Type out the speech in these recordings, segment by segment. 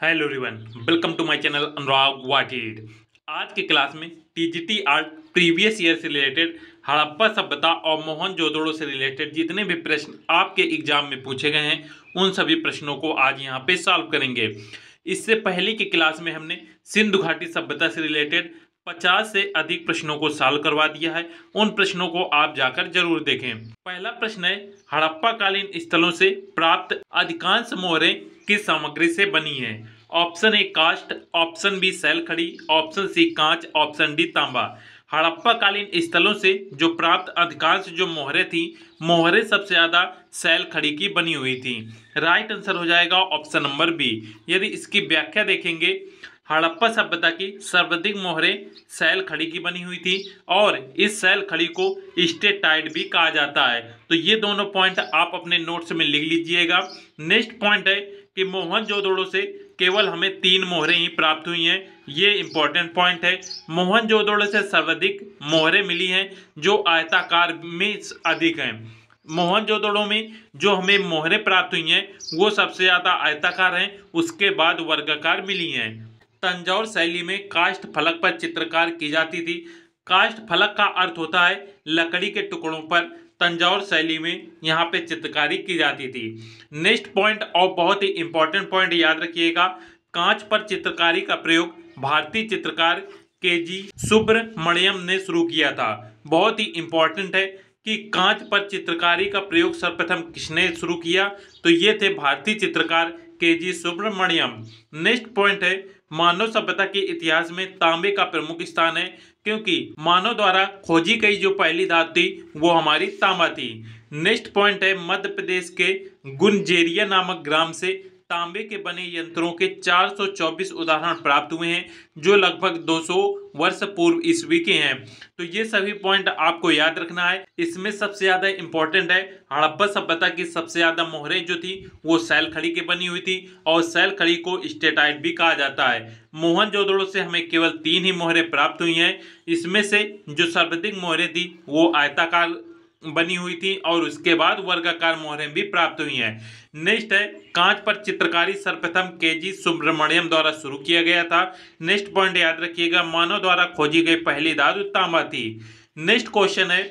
Hello everyone, welcome to my channel Anurag वाटिड। आज के क्लास में टीजीटी आर्ट प्रीवियस ईयर से रिलेटेड हड़प्पा सभ्यता और मोहनजोदड़ो से रिलेटेड जितने भी प्रश्न आपके एग्जाम में पूछे गए हैं उन सभी प्रश्नों को आज यहाँ पे सॉल्व करेंगे। इससे पहले की क्लास में हमने सिंधु घाटी सभ्यता से रिलेटेड 50 से अधिक प्रश्नों को सॉल्व करवा दिया है। उन प्रश्नों को आप जाकर जरूर देखें। पहला प्रश्न है, हड़प्पा कालीन स्थलों से प्राप्त अधिकांश मोहरें किस सामग्री से बनी है? Option A cast, option B सैल खड़ी, ऑप्शन सी कांच, ऑप्शन डी तांबा। हड़प्पा कालीन स्थलों से जो प्राप्त अधिकांश जो मोहरें थी, मोहरें सबसे ज्यादा सैल खड़ी की बनी हुई थी। राइट आंसर हो जाएगा ऑप्शन नंबर बी। यदि इसकी व्याख्या देखेंगे, हड़प्पा सभ्यता की सर्वाधिक मोहरें सैल खड़ी की बनी हुई थी और इस सैल खड़ी को स्टेटाइट भी कहा जाता है। तो ये दोनों पॉइंट आप अपने नोट्स में लिख लीजिएगा। नेक्स्ट पॉइंट है कि मोहनजोदड़ो से केवल हमें 3 मोहरें ही प्राप्त हुई हैं। ये इंपॉर्टेंट पॉइंट है। मोहनजोदड़ो से सर्वाधिक मोहरें मिली हैं जो आयताकार में अधिक हैं। मोहनजोदड़ो में जो हमें मोहरें प्राप्त हुई हैं वो सबसे ज्यादा आयताकार हैं, उसके बाद वर्गाकार मिली हैं। तंजौर शैली में काष्ठ फलक पर चित्रकार की जाती थी। काष्ठ फलक का अर्थ होता है लकड़ी के टुकड़ों पर। तंजौर शैली में यहाँ पे चित्रकारी की जाती थी। नेक्स्ट पॉइंट और बहुत ही इंपॉर्टेंट पॉइंट याद रखिएगा, कांच पर चित्रकारी का प्रयोग भारतीय चित्रकार केजी सुब्रमण्यम ने शुरू किया था। बहुत ही इंपॉर्टेंट है कि कांच पर चित्रकारी का प्रयोग सर्वप्रथम किसने शुरू किया, तो ये थे भारतीय चित्रकार केजी सुब्रमण्यम। नेक्स्ट पॉइंट है, मानव सभ्यता के इतिहास में तांबे का प्रमुख स्थान है क्योंकि मानव द्वारा खोजी गई जो पहली धातु थी वो हमारी तांबा थी। नेक्स्ट पॉइंट है, मध्य प्रदेश के गुंजेरिया नामक ग्राम से तांबे के बने यंत्रों के 424 उदाहरण प्राप्त हुए हैं जो लगभग 200 वर्ष पूर्व ईस्वी के हैं। तो ये सभी पॉइंट आपको याद रखना है। इसमें सबसे ज्यादा इंपॉर्टेंट है, हड़प्पा सभ्यता की सबसे ज्यादा मोहरें जो थी वो सैल खड़ी की बनी हुई थी और सैल खड़ी को स्टेटाइट भी कहा जाता है। मोहनजोदड़ो से हमें केवल 3 ही मोहरें प्राप्त हुई हैं। इसमें से जो सर्वाधिक मोहरें थी वो आयताकार बनी हुई थी और उसके बाद वर्गाकार मोहरें भी प्राप्त हुई हैं। नेक्स्ट है, कांच पर चित्रकारी सर्वप्रथम केजी सुब्रमण्यम द्वारा शुरू किया गया था। नेक्स्ट पॉइंट याद रखिएगा, मानव द्वारा खोजी गई पहली धातु तांबा थी। नेक्स्ट क्वेश्चन है,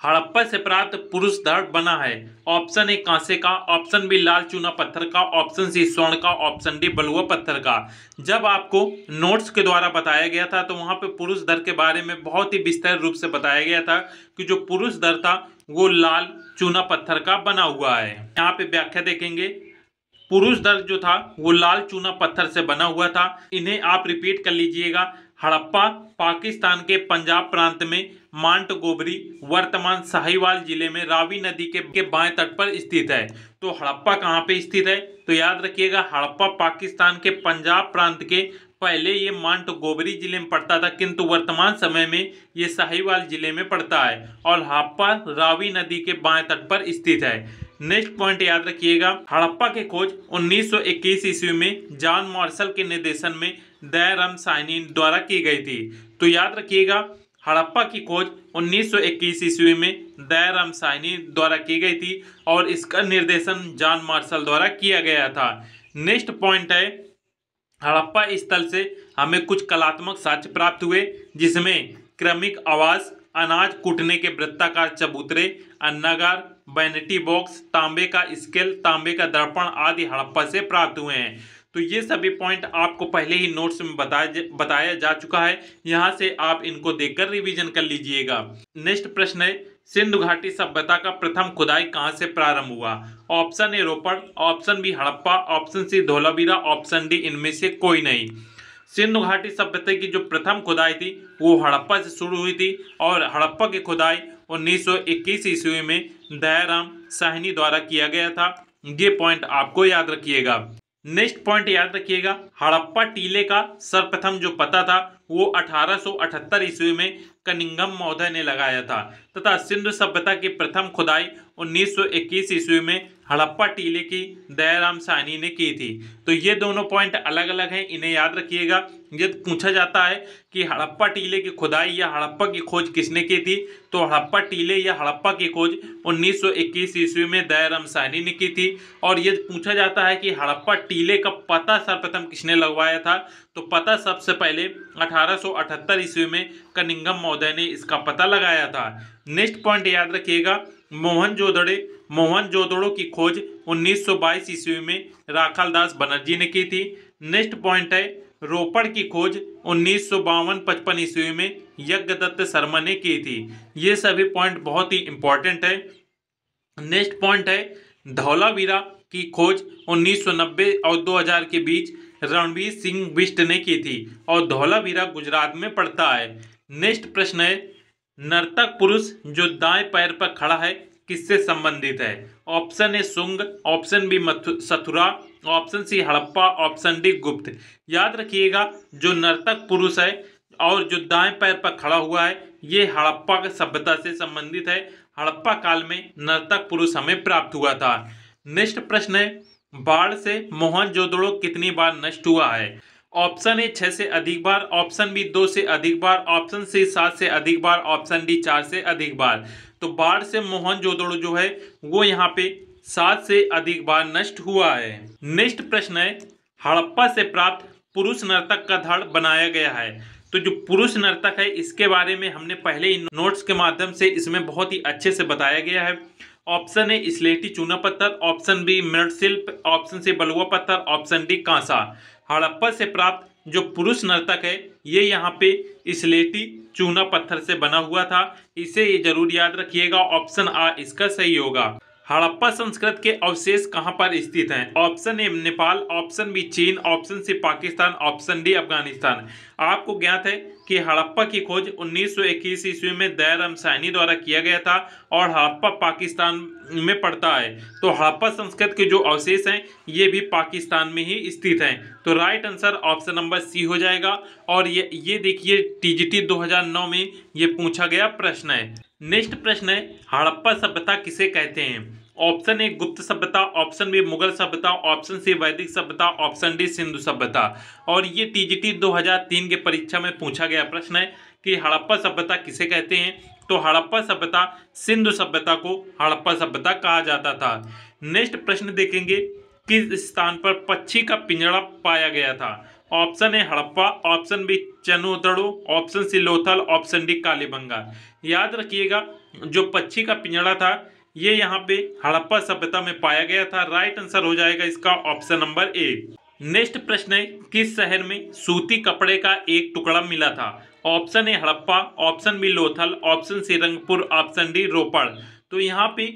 हड़प्पा से प्राप्त पुरुष धड़ बना है। ऑप्शन ए कांसे का, ऑप्शन बी लाल चूना पत्थर का, ऑप्शन सी स्वर्ण का, ऑप्शन डी बलुआ पत्थर का। जब आपको नोट्स के द्वारा बताया गया था तो वहां पे पुरुष धड़ के बारे में बहुत ही विस्तार रूप से बताया गया था कि जो पुरुष धड़ था वो लाल चूना पत्थर का बना हुआ है। यहाँ पे व्याख्या देखेंगे, पुरुष धड़ जो था वो लाल चूना पत्थर से बना हुआ था। इन्हें आप रिपीट कर लीजिएगा। हड़प्पा पाकिस्तान के पंजाब प्रांत में मांटगोबरी वर्तमान साहिवाल जिले में रावी नदी के बाएं तट पर स्थित है। तो हड़प्पा कहाँ पे स्थित है, तो याद रखिएगा हड़प्पा पाकिस्तान के पंजाब प्रांत के, पहले ये मांटगोबरी जिले में पड़ता था किंतु वर्तमान समय में ये साहिवाल जिले में पड़ता है और हड़प्पा रावी नदी के बाएं तट पर स्थित है। नेक्स्ट पॉइंट याद रखिएगा, हड़प्पा की खोज 1921 ईस्वी में जॉन मार्शल के निर्देशन में दयाराम साहनी द्वारा की गई थी। तो याद रखिएगा हड़प्पा की खोज 1921 ईस्वी में दयाराम साहनी द्वारा की गई थी और इसका निर्देशन जॉन मार्शल द्वारा किया गया था। नेक्स्ट पॉइंट है, हड़प्पा स्थल से हमें कुछ कलात्मक साक्ष्य प्राप्त हुए जिसमें क्रमिक आवास, अनाज कूटने के वृत्ताकार चबूतरे, अन्नागार, वैनिटी बॉक्स, तांबे का स्केल, तांबे का दर्पण आदि हड़प्पा से प्राप्त हुए हैं। तो ये सभी पॉइंट आपको पहले ही नोट्स में बताया जा चुका है। यहाँ से आप इनको देखकर रिवीजन कर लीजिएगा। नेक्स्ट प्रश्न है, सिंधु घाटी सभ्यता का प्रथम खुदाई कहाँ से प्रारंभ हुआ? Option A Ropar, option B Harappa, option C Dholavira, option D इनमें से कोई नहीं। सिंधु घाटी सभ्यता की जो प्रथम खुदाई थी वो हड़प्पा से शुरू हुई थी और हड़प्पा की खुदाई 1921 ईस्वी में दयाराम साहनी द्वारा किया गया था। ये पॉइंट आपको याद रखिएगा। नेक्स्ट पॉइंट याद रखिएगा, हड़प्पा टीले का सर्वप्रथम जो पता था वो 1878 ईस्वी में कनिंघम महोदय ने लगाया था तथा सिंधु सभ्यता की प्रथम खुदाई 1921 ईस्वी में हड़प्पा टीले की दयाराम साहनी ने की थी। तो ये दोनों पॉइंट अलग अलग हैं, इन्हें याद रखिएगा। ये पूछा जाता है कि हड़प्पा टीले की खुदाई या हड़प्पा की खोज किसने की थी, तो हड़प्पा टीले या हड़प्पा की खोज 1921 ईस्वी में दयाराम साहनी ने की थी। और ये पूछा जाता है कि हड़प्पा टीले का पता सर्वप्रथम किसने लगवाया था, तो पता सबसे पहले 1878 ईस्वी में कनिंघम महोदय ने इसका पता लगाया था। नेक्स्ट पॉइंट याद रखिएगा, मोहनजोदड़ो की खोज 1922 ईस्वी में राखालदास बनर्जी ने की थी। नेक्स्ट पॉइंट है, रोपड़ की खोज 1952-55 ईस्वी में यज्ञदत्त शर्मा ने की थी। ये सभी पॉइंट बहुत ही इंपॉर्टेंट है। नेक्स्ट पॉइंट है, धौलावीरा की खोज 1990 और 2000 के बीच रणवीर सिंह बिष्ट ने की थी और धौलावीरा गुजरात में पड़ता है। नेक्स्ट प्रश्न है, नर्तक पुरुष जो दाएं पैर पर खड़ा है किससे संबंधित है? Option A Shunga, option B सथुरा, option C Harappa, option D Gupta. याद रखिएगा, जो नर्तक पुरुष है और जो दाएं पैर पर खड़ा हुआ है ये हड़प्पा की सभ्यता से संबंधित है। हड़प्पा काल में नर्तक पुरुष हमें प्राप्त हुआ था। नेक्स्ट प्रश्न है, बाढ़ से मोहनजोदड़ो कितनी बार नष्ट हुआ है? ऑप्शन ए 6 से अधिक बार, ऑप्शन बी 2 से अधिक बार, ऑप्शन सी 7 से अधिक बार, ऑप्शन डी 4 से अधिक बार। तो बाढ़ से मोहनजोदड़ो जो है वो यहाँ पे 7 से अधिक बार नष्ट हुआ है। नेक्स्ट प्रश्न है, हड़प्पा से प्राप्त पुरुष नर्तक का धड़ बनाया गया है। तो जो पुरुष नर्तक है इसके बारे में हमने पहले इन नोट्स के माध्यम से इसमें बहुत ही अच्छे से बताया गया है। ऑप्शन ए स्लेटी चूना पत्थर, ऑप्शन बी मृत्शिल्प, ऑप्शन सी बलुआ पत्थर, ऑप्शन डी कांसा। हड़प्पा से प्राप्त जो पुरुष नर्तक है ये यहाँ पे स्लेटी चूना पत्थर से बना हुआ था। इसे ये जरूर याद रखिएगा, ऑप्शन आ इसका सही होगा। हड़प्पा संस्कृत के अवशेष कहाँ पर स्थित हैं? Option A Nepal, option B चीन, option C Pakistan, option D Afghanistan. आपको ज्ञात है कि हड़प्पा की खोज 1921 ईस्वी में दयाराम साहनी द्वारा किया गया था और हड़प्पा पाकिस्तान में पड़ता है। तो हड़प्पा संस्कृत के जो अवशेष हैं ये भी पाकिस्तान में ही स्थित हैं। तो right answer option number C हो जाएगा। और ये देखिए टीजीटी 2009 में ये पूछा गया प्रश्न है। नेक्स्ट प्रश्न है, हड़प्पा सभ्यता किसे कहते हैं? ऑप्शन ए गुप्त सभ्यता, ऑप्शन बी मुगल सभ्यता, ऑप्शन सी वैदिक सभ्यता, ऑप्शन डी सिंधु सभ्यता। और ये टीजीटी 2003 के परीक्षा में पूछा गया प्रश्न है कि हड़प्पा सभ्यता किसे कहते हैं। तो हड़प्पा सभ्यता, सिंधु सभ्यता को हड़प्पा सभ्यता कहा जाता था। नेक्स्ट प्रश्न देखेंगे, किस स्थान पर पक्षी का पिंजड़ा पाया गया था? Option A Harappa, option B Chanhudaro, option C Lothal, option D Kalibanga. याद रखिएगा, जो पक्षी का पिंजड़ा था ये यहाँ पे हड़प्पा सभ्यता में पाया गया था। राइट आंसर हो जाएगा इसका ऑप्शन नंबर ए। नेक्स्ट प्रश्न है, किस शहर में सूती कपड़े का एक टुकड़ा मिला था? Option A Harappa, option B Lothal, option C Rangpur, option D Ropar. तो यहाँ पे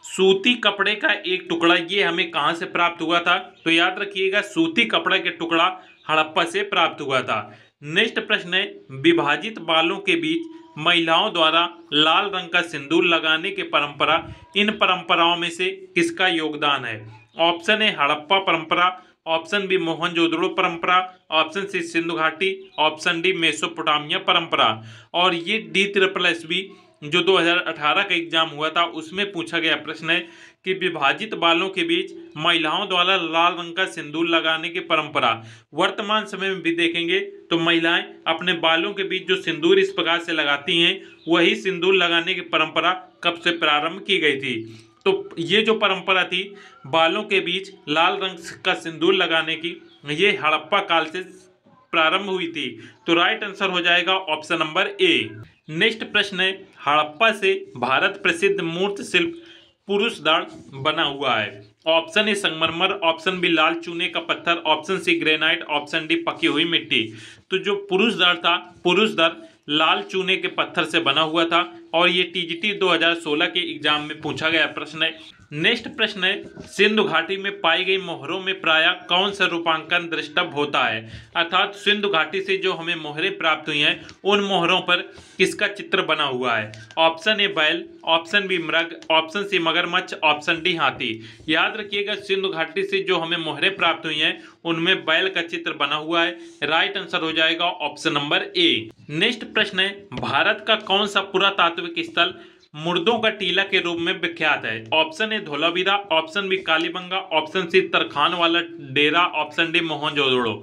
सूती कपड़े का एक टुकड़ा ये हमें कहाँ से प्राप्त हुआ था? तो याद रखिएगा, सूती कपड़े के टुकड़ा हड़प्पा से प्राप्त हुआ था। नेक्स्ट प्रश्न है, विभाजित बालों के बीच महिलाओं द्वारा लाल रंग का सिंदूर लगाने की परंपरा, इन परंपराओं में से किसका योगदान है? ऑप्शन ए हड़प्पा परंपरा, ऑप्शन बी मोहनजोदड़ो परंपरा, ऑप्शन सी सिंधु घाटी, ऑप्शन डी मेसोपोटामिया परंपरा। और ये DSSB जो 2018 का एग्जाम हुआ था उसमें पूछा गया प्रश्न है कि विभाजित बालों के बीच महिलाओं द्वारा लाल रंग का सिंदूर लगाने की परंपरा वर्तमान समय में भी देखेंगे तो महिलाएं अपने बालों के बीच जो सिंदूर इस प्रकार से लगाती हैं वही सिंदूर लगाने की परंपरा कब से प्रारंभ की गई थी? तो ये जो परंपरा थी बालों के बीच लाल रंग का सिंदूर लगाने की, ये हड़प्पा काल से प्रारंभ हुई थी। तो राइट आंसर हो जाएगा ऑप्शन नंबर ए। नेक्स्ट प्रश्न है, हड़प्पा से भारत प्रसिद्ध मूर्ति शिल्प पुरुष दाढ़ बना हुआ है। ऑप्शन ए संगमरमर, ऑप्शन बी लाल चूने का पत्थर, option C granite, option D पकी हुई मिट्टी। तो जो पुरुष दाढ़ था, पुरुष दाढ़ लाल चूने के पत्थर से बना हुआ था और ये टीजीटी 2016 के एग्जाम में पूछा गया प्रश्न है। नेक्स्ट प्रश्न है, सिंधु घाटी में पाई गई मोहरों में प्रायः कौन सा रूपांकन दृष्टव्य होता है? अर्थात सिंधु घाटी से जो हमें मोहरें प्राप्त हुई हैं उन मोहरों पर किसका चित्र बना हुआ है? ऑप्शन ए बैल, ऑप्शन बी मृग, ऑप्शन सी मगरमच्छ, ऑप्शन डी हाथी। याद रखिएगा, सिंधु घाटी से जो हमें मोहरें प्राप्त हुई हैं उनमें बैल का चित्र बना हुआ है। राइट आंसर हो जाएगा ऑप्शन नंबर ए। नेक्स्ट प्रश्न है, भारत का कौन सा पुरातात्विक स्थल मुर्दों का टीला के रूप में विख्यात है? Option A Dholavira, option B Kalibanga, option C Tarkhan Wala Dera, option D Mohenjodaro.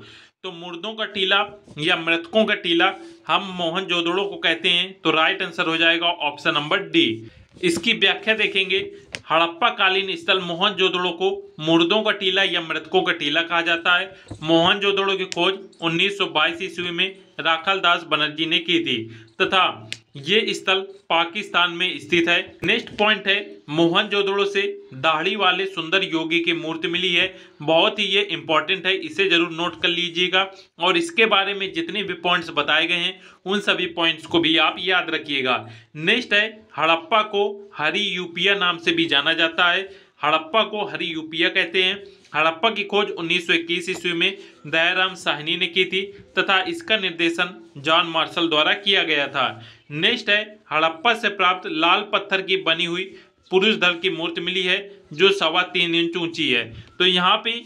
तो मुर्दों का टीला या मृतकों का टीला हम मोहनजोदड़ो को कहते हैं, तो राइट आंसर हो जाएगा ऑप्शन नंबर डी। इसकी व्याख्या देखेंगे, हड़प्पा कालीन स्थल मोहनजोदड़ो को मुर्दों का टीला या मृतकों का टीला कहा जाता है। मोहनजोदड़ो की खोज 1922 ईस्वी में राखालदास बनर्जी ने की थी तथा ये स्थल पाकिस्तान में स्थित है। नेक्स्ट पॉइंट है, मोहनजोदड़ो से दाढ़ी वाले सुंदर योगी की मूर्ति मिली है। बहुत ही ये इंपॉर्टेंट है, इसे जरूर नोट कर लीजिएगा और इसके बारे में जितने भी पॉइंट्स बताए गए हैं उन सभी पॉइंट्स को भी आप याद रखिएगा। नेक्स्ट है, हड़प्पा को हरी यूपिया नाम से भी जाना जाता है। हड़प्पा को हरी यूपिया कहते हैं। हड़प्पा की खोज 1921 ईस्वी में दयाराम साहनी ने की थी तथा इसका निर्देशन जॉन मार्शल द्वारा किया गया था। नेक्स्ट है, हड़प्पा से प्राप्त लाल पत्थर की बनी हुई पुरुष धर की मूर्ति मिली है जो 3.25 इंच ऊंची है। तो यहाँ पे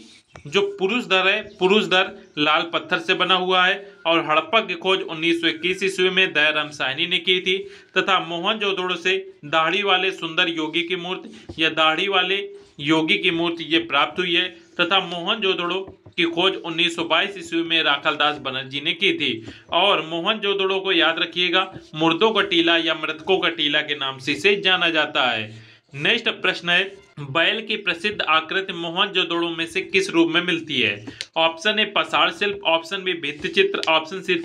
जो पुरुष धर है, पुरुष धर लाल पत्थर से बना हुआ है और हड़प्पा की खोज 1921 ईस्वी में दयाराम साहनी ने की थी तथा मोहनजोदड़ो से दाढ़ी वाले सुंदर योगी की मूर्ति या दाढ़ी वाले योगी की मूर्ति ये प्राप्त हुई है तथा मोहनजोदड़ो की खोज 1922 ईस्वी में राखालदास बनर्जी ने की थी। और मोहनजोदड़ो को याद रखिएगा, मुर्दों का टीला या मृतकों का टीला के नाम से इसे जाना जाता है। नेक्स्ट प्रश्न है, बैल की प्रसिद्ध आकृति मोहनजोदड़ो में से किस रूप में मिलती है? ऑप्शन ए पसार शिल्प, ऑप्शन बी भित्ति चित्र, ऑप्शन सी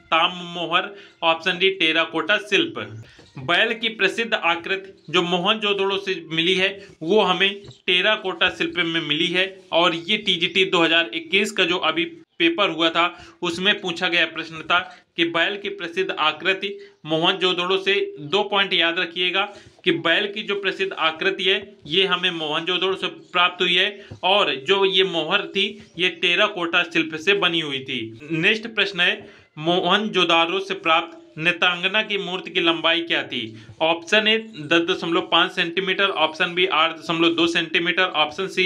ताम्रमोहर, ऑप्शन डी टेराकोटा शिल्प। बैल की प्रसिद्ध आकृति जो मोहनजोदड़ो से मिली है वो हमें टेराकोटा शिल्प में मिली है और ये टीजीटी 2021 का जो अभी पेपर हुआ था उसमें पूछा गया प्रश्न था कि बैल की प्रसिद्ध आकृति मोहनजोदड़ो से। 2 पॉइंट याद रखिएगा कि बैल की जो प्रसिद्ध आकृति है ये हमें मोहनजोदड़ो से प्राप्त हुई है और जो ये मोहर थी ये टेराकोटा शिल्प से बनी हुई थी। नेक्स्ट प्रश्न है, मोहनजोदड़ो से प्राप्त नेतांगना की मूर्ति की लंबाई क्या थी? Option A 10.5 centimetre, option B 8.2 centimetre, option C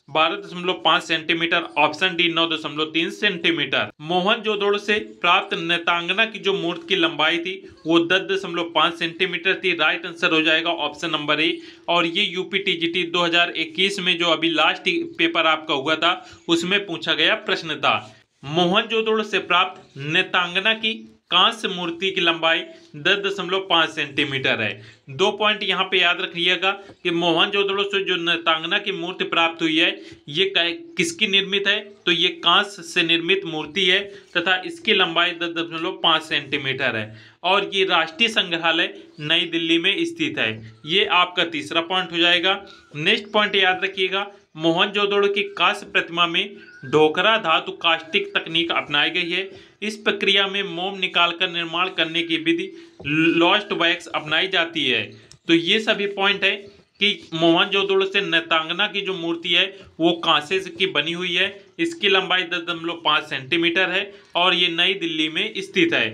12.5 centimetre, option D 9.3 centimetre. Mohenjodaro से प्राप्त नेतांगना की जो मूर्ति की लंबाई थी वो 10.5 सेंटीमीटर थी। राइट आंसर हो जाएगा ऑप्शन नंबर ए। और ये यूपी टीजीटी 2021 में जो अभी लास्ट पेपर आपका हुआ था उसमें पूछा गया प्रश्न था। मोहनजोदड़ो से प्राप्त नेतांगना की कांस्य मूर्ति की लंबाई 10.5 सेंटीमीटर है। 2 पॉइंट यहाँ पे याद रखिएगा कि मोहनजोदड़ो से जो नेतांगना की मूर्ति प्राप्त हुई है ये किसकी निर्मित है? तो ये कांस्य से निर्मित मूर्ति है तथा इसकी लंबाई 10.5 सेंटीमीटर है और ये राष्ट्रीय संग्रहालय नई दिल्ली में स्थित है। ये आपका तीसरा पॉइंट हो जाएगा। नेक्स्ट पॉइंट याद रखिएगा, मोहनजोदड़ो की कांस्य प्रतिमा में ढोकरा धातु कास्टिक तकनीक अपनाई गई है। इस प्रक्रिया में मोम निकालकर निर्माण करने की विधि लॉस्ट वैक्स अपनाई जाती है। तो ये सभी पॉइंट है कि मोहनजोदड़ो से नेतांगना की जो मूर्ति है वो कांसे की बनी हुई है। इसकी लंबाई 10.5 सेंटीमीटर है और ये नई दिल्ली में स्थित है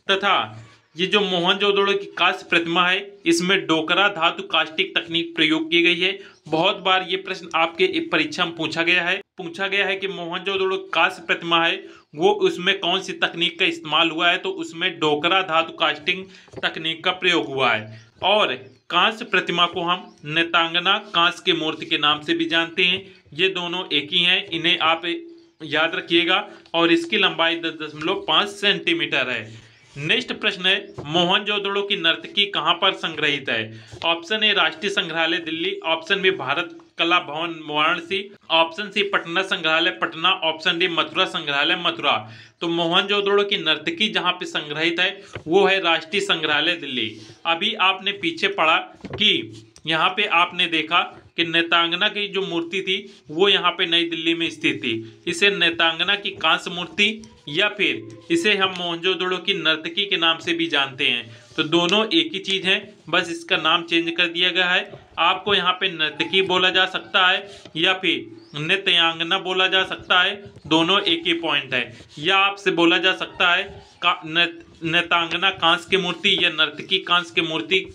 तथा ये जो मोहनजोदड़ो की कांस्य प्रतिमा है इसमें डोकरा धातु कास्टिक तकनीक प्रयोग की गई है। बहुत बार ये प्रश्न आपके परीक्षा में पूछा गया है कि मोहनजोदड़ो कांस्य प्रतिमा है वो उसमें कौन सी तकनीक का इस्तेमाल हुआ है, तो उसमें डोकरा धातु कास्टिंग तकनीक का प्रयोग हुआ है। और कांस्य प्रतिमा को हम नेतांगना कांस्य की मूर्ति के नाम से भी जानते हैं। ये दोनों एक ही हैं, इन्हें आप याद रखिएगा और इसकी लंबाई 10.5 सेंटीमीटर है। नेक्स्ट प्रश्न है, मोहनजोदड़ो की नर्तकी कहाँ पर संग्रहित है? ऑप्शन ए राष्ट्रीय संग्रहालय दिल्ली, ऑप्शन बी भारत कला भवन वाराणसी, ऑप्शन सी पटना संग्रहालय पटना, ऑप्शन डी मथुरा संग्रहालय मथुरा। तो मोहनजोदड़ो की नर्तकी जहाँ पे संग्रहित है वो है राष्ट्रीय संग्रहालय दिल्ली। अभी आपने पीछे पढ़ा कि यहाँ पे आपने देखा कि नेतांगना की जो मूर्ति थी वो यहाँ पे नई दिल्ली में स्थित थी। इसे नेतांगना की कांस्य मूर्ति या फिर इसे हम मोहनजोदड़ो की नर्तकी के नाम से भी जानते हैं। तो दोनों एक ही चीज़ है, बस इसका नाम चेंज कर दिया गया है। आपको यहाँ पे नर्तकी बोला जा सकता है या फिर नृत्यांगना बोला जा सकता है, दोनों एक ही पॉइंट है। या आपसे बोला जा सकता है नेतांगना कांस्य की मूर्ति या नर्तकी कांस्य की मूर्ति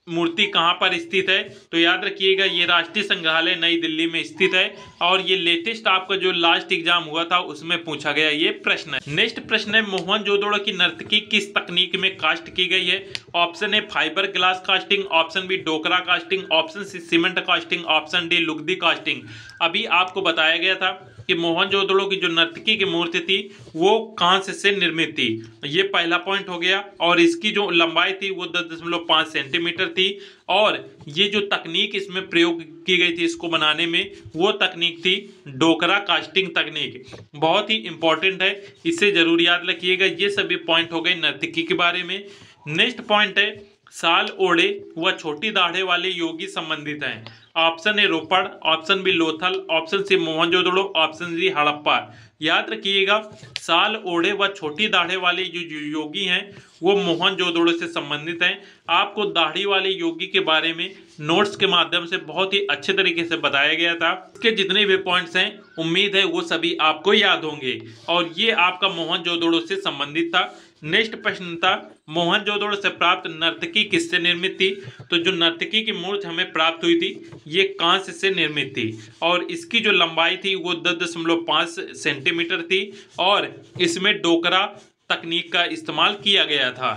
मूर्ति कहाँ पर स्थित है? तो याद रखिएगा ये राष्ट्रीय संग्रहालय नई दिल्ली में स्थित है और ये लेटेस्ट आपका जो लास्ट एग्जाम हुआ था उसमें पूछा गया ये प्रश्न है। नेक्स्ट प्रश्न है मोहनजोदड़ो की नर्तकी किस तकनीक में कास्ट की गई है? Option A fibre glass casting, option B Dokra casting, option C cement casting, option D लुगदी कास्टिंग। अभी आपको बताया गया था कि मोहनजोदड़ो की जो नर्तकी की मूर्ति थी वो कांस्य से निर्मित थी, ये पहला पॉइंट हो गया। और इसकी जो लंबाई थी वो 10.5 सेंटीमीटर थी और ये जो तकनीक इसमें प्रयोग की गई थी इसको बनाने में वो तकनीक थी डोकरा कास्टिंग तकनीक। बहुत ही इंपॉर्टेंट है, इसे जरूर याद रखिएगा। ये सभी पॉइंट हो गए नर्तकी के बारे में। नेक्स्ट पॉइंट है साल ओढ़े व छोटी दाढ़े वाले योगी संबंधित हैं। Option A Ropar, option B Lothal, option C Mohenjodaro, option D Harappa. याद रखिएगा साल ओढ़े व छोटी दाढ़े वाले जो योगी हैं वो मोहनजोदड़ो से संबंधित हैं। आपको दाढ़ी वाले योगी के बारे में नोट्स के माध्यम से बहुत ही अच्छे तरीके से बताया गया था। इसके जितने भी पॉइंट्स हैं उम्मीद है वो सभी आपको याद होंगे और ये आपका मोहनजोदड़ो से संबंधित था। नेक्स्ट प्रश्न था मोहनजोदड़ो से प्राप्त नर्तकी किससे निर्मित थी? तो जो नर्तकी की मूर्ति हमें प्राप्त हुई थी ये कांस्य से निर्मित थी और इसकी जो लंबाई थी वो 10.5 सेंटीमीटर थी और इसमें डोकरा तकनीक का इस्तेमाल किया गया था।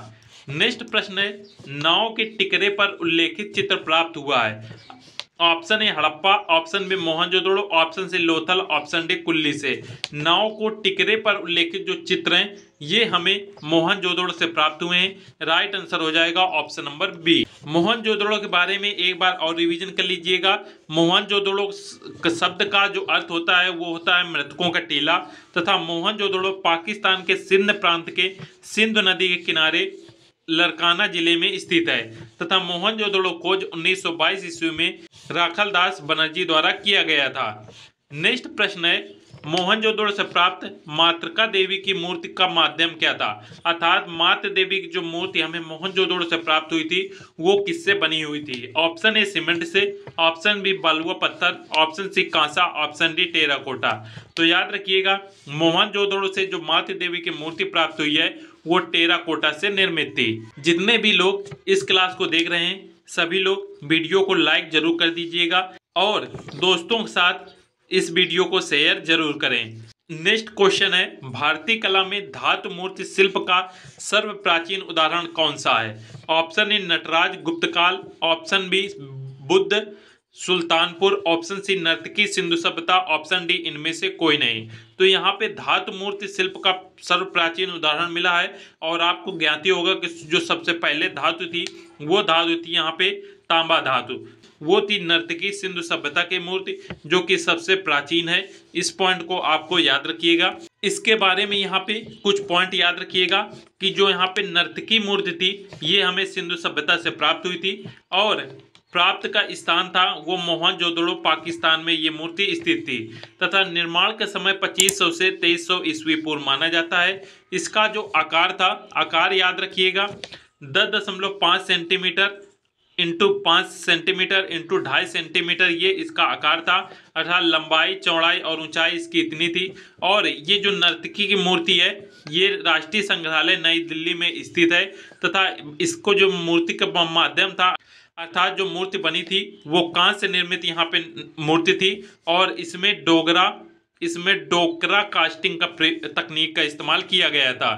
नेक्स्ट प्रश्न है नाव के टिकरे पर उल्लेखित चित्र प्राप्त हुआ है। Option A Harappa, option B Mohenjodaro, option C Lothal, option D Kulli से। नाव को टिकरे पर उल्लेखित जो चित्र हैं ये हमें मोहनजोदड़ो से प्राप्त हुए हैं। राइट आंसर हो जाएगा ऑप्शन नंबर बी। मोहनजोदड़ो के बारे में एक बार और रिवीजन कर लीजिएगा। मोहनजोदड़ो शब्द का जो अर्थ होता है वो होता है मृतकों का टीला तथा मोहनजोदड़ो पाकिस्तान के सिंध प्रांत के सिंधु नदी के किनारे लरकाना जिले में स्थित है तथा मोहनजोदड़ो खोज 1922 ईस्वी में राखलदास बनर्जी द्वारा किया गया था। नेक्स्ट प्रश्न है मोहनजोदड़ो से प्राप्त मातृका देवी की मूर्ति का माध्यम क्या था? अर्थात मातृ देवी की जो मूर्ति हमें मोहनजोदड़ो से प्राप्त हुई थी वो किससे बनी हुई थी? ऑप्शन ए सीमेंट से, ऑप्शन बी बलुआ पत्थर, ऑप्शन सी कांसा, ऑप्शन डी टेराकोटा। तो याद रखिएगा मोहनजोदड़ो से जो मातृ देवी की मूर्ति प्राप्त हुई है वो टेराकोटा से निर्मित थी। जितने भी लोग इस क्लास को देख रहे हैं सभी लोग वीडियो को लाइक जरूर कर दीजिएगा और दोस्तों के साथ इस वीडियो को शेयर जरूर करें। नेक्स्ट क्वेश्चन है भारतीय कला में धातु मूर्ति शिल्प का सर्व प्राचीन उदाहरण कौन सा है? ऑप्शन ए नटराज गुप्तकाल, option B Buddha Sultanpur, option C नर्तकी सिंधु सभ्यता, ऑप्शन डी इनमें से कोई नहीं। तो यहाँ पे धातु मूर्ति शिल्प का सर्व प्राचीन उदाहरण मिला है और आपको ज्ञात ही होगा कि जो सबसे पहले धातु थी वो धातु थी यहाँ पे तांबा धातु, वो थी नर्तकी सिंधु सभ्यता की मूर्ति जो कि सबसे प्राचीन है। इस पॉइंट को आपको याद रखिएगा। इसके बारे में यहाँ पे कुछ पॉइंट याद रखिएगा कि जो यहाँ पे नर्तकी मूर्ति थी ये हमें सिंधु सभ्यता से प्राप्त हुई थी और प्राप्त का स्थान था वो मोहनजोदड़ो पाकिस्तान में ये मूर्ति स्थित थी तथा निर्माण का समय 2500 से 2300 ईस्वी पूर्व माना जाता है। इसका जो आकार था, आकार याद रखिएगा 10.5 centimetre into 5 centimetre into 2.5 centimetre ये इसका आकार था। अर्थात लंबाई चौड़ाई और ऊंचाई इसकी इतनी थी। और ये जो नर्तकी की मूर्ति है ये राष्ट्रीय संग्रहालय नई दिल्ली में स्थित है तथा इसको जो मूर्ति का माध्यम था अर्थात जो मूर्ति बनी थी वो कांस्य से निर्मित यहाँ पे मूर्ति थी और इसमें डोकरा कास्टिंग का तकनीक का इस्तेमाल किया गया था।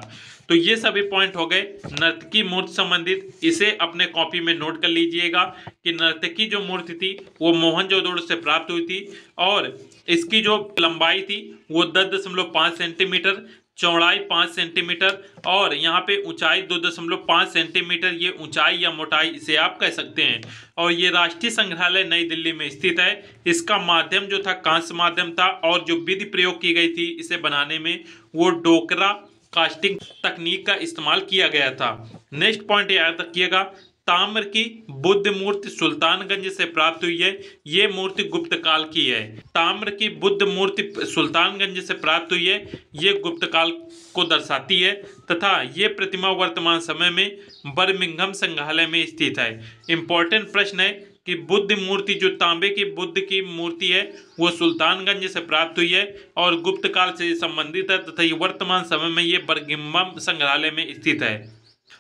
तो ये सभी पॉइंट हो गए नर्तकी मूर्ति संबंधित। इसे अपने कॉपी में नोट कर लीजिएगा कि नर्तकी जो मूर्ति थी वो मोहनजोदड़ो से प्राप्त हुई थी और इसकी जो लंबाई थी वो 10.5 सेंटीमीटर, चौड़ाई 5 सेंटीमीटर और यहाँ पे ऊंचाई 2.5 सेंटीमीटर, ये ऊंचाई या मोटाई इसे आप कह सकते हैं। और ये राष्ट्रीय संग्रहालय नई दिल्ली में स्थित है। इसका माध्यम जो था कांस्य माध्यम था और जो विधि प्रयोग की गई थी इसे बनाने में वो डोकरा कास्टिंग तकनीक का इस्तेमाल किया गया था। नेक्स्ट पॉइंट याद रखिएगा ताम्र की बुद्ध मूर्ति सुल्तानगंज से प्राप्त हुई है। ये मूर्ति गुप्त काल की है। ताम्र की बुद्ध मूर्ति सुल्तानगंज से प्राप्त हुई है, ये गुप्त काल को दर्शाती है तथा ये प्रतिमा वर्तमान समय में बर्मिंघम संग्रहालय में स्थित है। इंपॉर्टेंट प्रश्न है कि बुद्ध मूर्ति जो तांबे की बुद्ध की मूर्ति है वो सुल्तानगंज से प्राप्त हुई है और गुप्त काल से संबंधित है तथा ये वर्तमान समय में ये बर्मिंघम संग्रहालय में स्थित है।